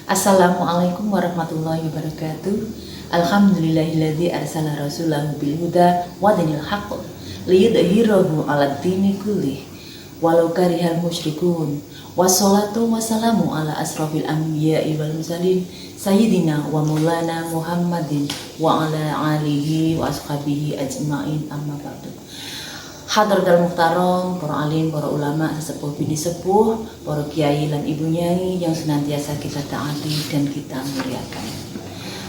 Assalamualaikum warahmatullahi wabarakatuh. Alhamdulillahilladzi arsala rasulahu bil huda wa dinil haqq liyudhhirahu 'alad dini kullih walau karihal musyrikun. Wassalatu wassalamu ala asrofil anbiya'i wal mursalin sayyidina wa maulana Muhammadin wa ala alihi wa ashabihi ajma'in, amma ba'du. Hadratul muhtaram, para alim, para ulama, sesepuh bini sepuh, para kiai dan ibu nyai yang senantiasa kita taati dan kita muliakan.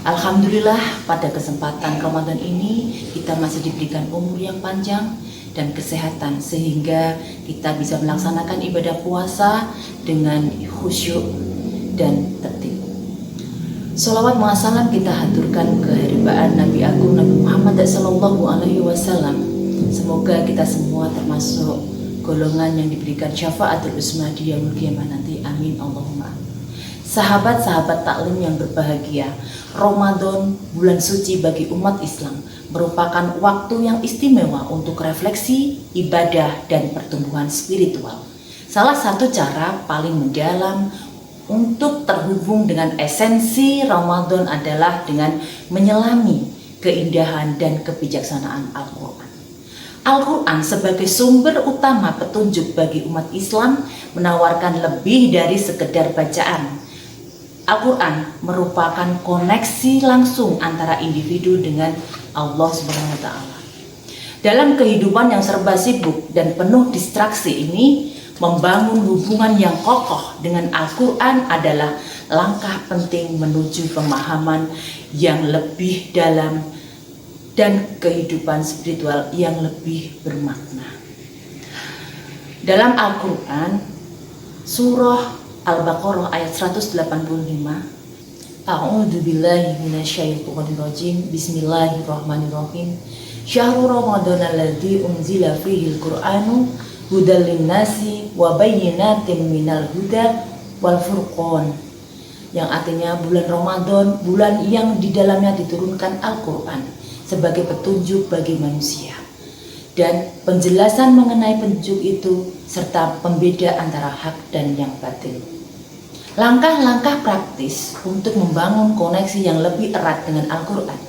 Alhamdulillah, pada kesempatan Ramadan ini kita masih diberikan umur yang panjang dan kesehatan sehingga kita bisa melaksanakan ibadah puasa dengan khusyuk dan tertib. Sholawat muassalam kita haturkan kehadiran Nabi Agung Nabi Muhammad sallallahu alaihi wasallam. Semoga kita semua termasuk golongan yang diberikan syafaatul uzma di yaumul qiyamah nanti. Amin Allahumma. Sahabat-sahabat taklim yang berbahagia, Ramadan, bulan suci bagi umat Islam, merupakan waktu yang istimewa untuk refleksi, ibadah, dan pertumbuhan spiritual. Salah satu cara paling mendalam untuk terhubung dengan esensi Ramadan adalah dengan menyelami keindahan dan kebijaksanaan Al-Quran. Al-Quran sebagai sumber utama petunjuk bagi umat Islam menawarkan lebih dari sekedar bacaan. Al-Quran merupakan koneksi langsung antara individu dengan Allah Subhanahu wa Ta'ala. Dalam kehidupan yang serba sibuk dan penuh distraksi ini, membangun hubungan yang kokoh dengan Al-Quran adalah langkah penting menuju pemahaman yang lebih dalam dan kehidupan spiritual yang lebih bermakna. Dalam Al-Quran, surah Al-Baqarah ayat 185, A'udzubillahi minasyaitonirrajim, Bismillahirrahmanirrahim. Syahrul Ramadan alladzi unzila fihil Qur'anu hudal linnasi wa bayyinatin minal huda wal furqan. Yang artinya bulan Ramadan, bulan yang di dalamnya diturunkan Al-Quran sebagai petunjuk bagi manusia, dan penjelasan mengenai petunjuk itu serta pembeda antara hak dan yang batil. Langkah-langkah praktis untuk membangun koneksi yang lebih erat dengan Al-Quran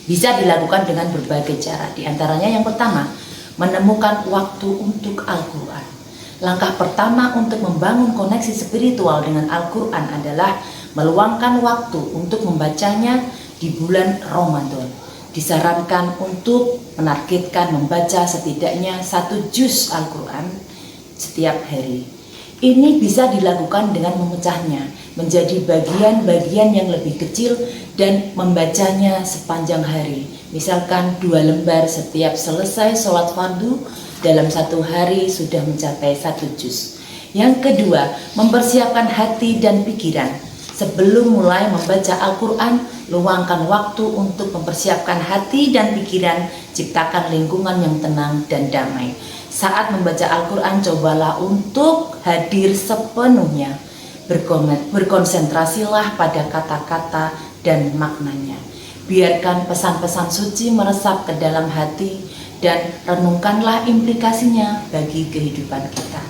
bisa dilakukan dengan berbagai cara. Di antaranya yang pertama, menemukan waktu untuk Al-Quran. Langkah pertama untuk membangun koneksi spiritual dengan Al-Quran adalah meluangkan waktu untuk membacanya di bulan Ramadan. Disarankan untuk menargetkan membaca setidaknya 1 juz Al-Quran setiap hari. Ini bisa dilakukan dengan memecahnya menjadi bagian-bagian yang lebih kecil dan membacanya sepanjang hari. Misalkan 2 lembar setiap selesai sholat fardu, dalam 1 hari sudah mencapai 1 juz. Yang kedua, mempersiapkan hati dan pikiran. Sebelum mulai membaca Al-Quran, luangkan waktu untuk mempersiapkan hati dan pikiran, ciptakan lingkungan yang tenang dan damai. Saat membaca Al-Quran, cobalah untuk hadir sepenuhnya. Berkonsentrasilah pada kata-kata dan maknanya. Biarkan pesan-pesan suci meresap ke dalam hati dan renungkanlah implikasinya bagi kehidupan kita.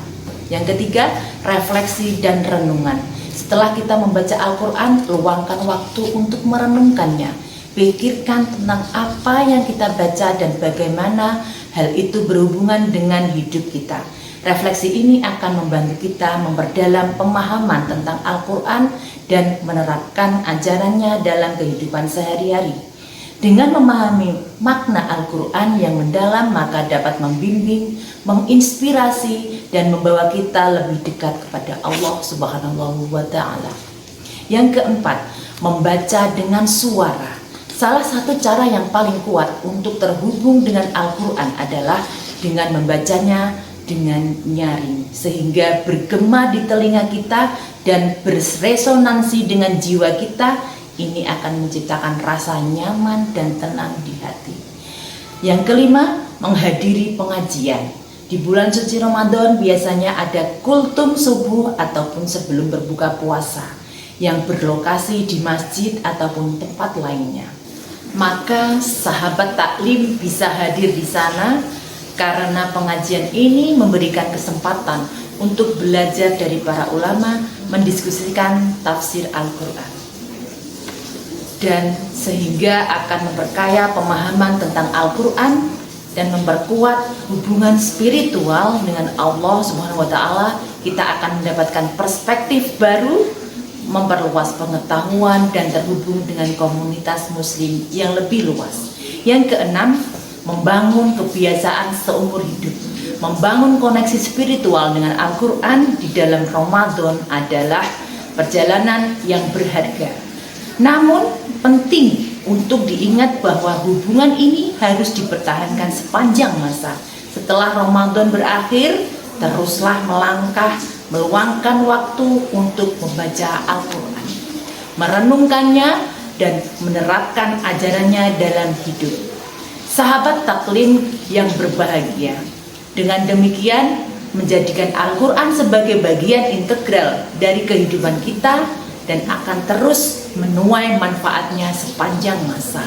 Yang ketiga, refleksi dan renungan. Setelah kita membaca Al-Quran, luangkan waktu untuk merenungkannya. Pikirkan tentang apa yang kita baca dan bagaimana hal itu berhubungan dengan hidup kita. Refleksi ini akan membantu kita memperdalam pemahaman tentang Al-Quran dan menerapkan ajarannya dalam kehidupan sehari-hari. Dengan memahami makna Al-Quran yang mendalam, maka dapat membimbing, menginspirasi, dan membawa kita lebih dekat kepada Allah Subhanahu wa Ta'ala. Yang keempat, membaca dengan suara. Salah satu cara yang paling kuat untuk terhubung dengan Al-Quran adalah dengan membacanya dengan nyaring, sehingga bergema di telinga kita dan beresonansi dengan jiwa kita. Ini akan menciptakan rasa nyaman dan tenang di hati. Yang kelima, menghadiri pengajian. Di bulan suci Ramadan biasanya ada kultum subuh ataupun sebelum berbuka puasa yang berlokasi di masjid ataupun tempat lainnya. Maka sahabat taklim bisa hadir di sana karena pengajian ini memberikan kesempatan untuk belajar dari para ulama mendiskusikan tafsir Al-Quran, dan sehingga akan memperkaya pemahaman tentang Al-Quran dan memperkuat hubungan spiritual dengan Allah Subhanahu wa Ta'ala. Kita akan mendapatkan perspektif baru, memperluas pengetahuan, dan terhubung dengan komunitas muslim yang lebih luas. Yang keenam, membangun kebiasaan seumur hidup. Membangun koneksi spiritual dengan Al-Quran di dalam Ramadan adalah perjalanan yang berharga. Namun penting untuk diingat bahwa hubungan ini harus dipertahankan sepanjang masa. Setelah Ramadan berakhir, teruslah melangkah, meluangkan waktu untuk membaca Al-Quran, merenungkannya, dan menerapkan ajarannya dalam hidup. Sahabat taklim yang berbahagia, dengan demikian menjadikan Al-Quran sebagai bagian integral dari kehidupan kita dan akan terus menuai manfaatnya sepanjang masa.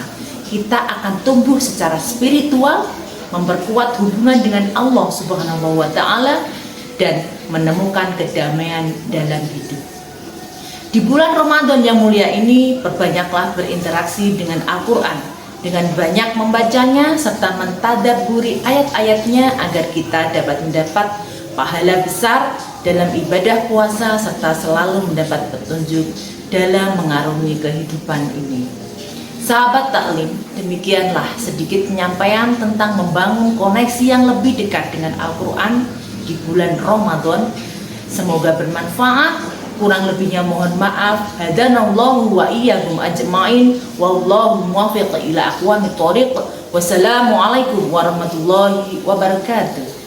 Kita akan tumbuh secara spiritual, memperkuat hubungan dengan Allah Subhanahu wa Ta'ala, dan menemukan kedamaian dalam hidup. Di bulan Ramadan yang mulia ini, perbanyaklah berinteraksi dengan Al-Quran, dengan banyak membacanya serta mentadabburi ayat-ayatnya agar kita dapat mendapat pahala besar dalam ibadah puasa serta selalu mendapat petunjuk dalam mengarungi kehidupan ini. Sahabat taklim, demikianlah sedikit penyampaian tentang membangun koneksi yang lebih dekat dengan Al-Quran di bulan Ramadan. Semoga bermanfaat. Kurang lebihnya mohon maaf. Hadanallahu wa iyyakum ajma'in. Wallahu muwaffiq ila aqwamit thoriq. Wassalamualaikum warahmatullahi wabarakatuh.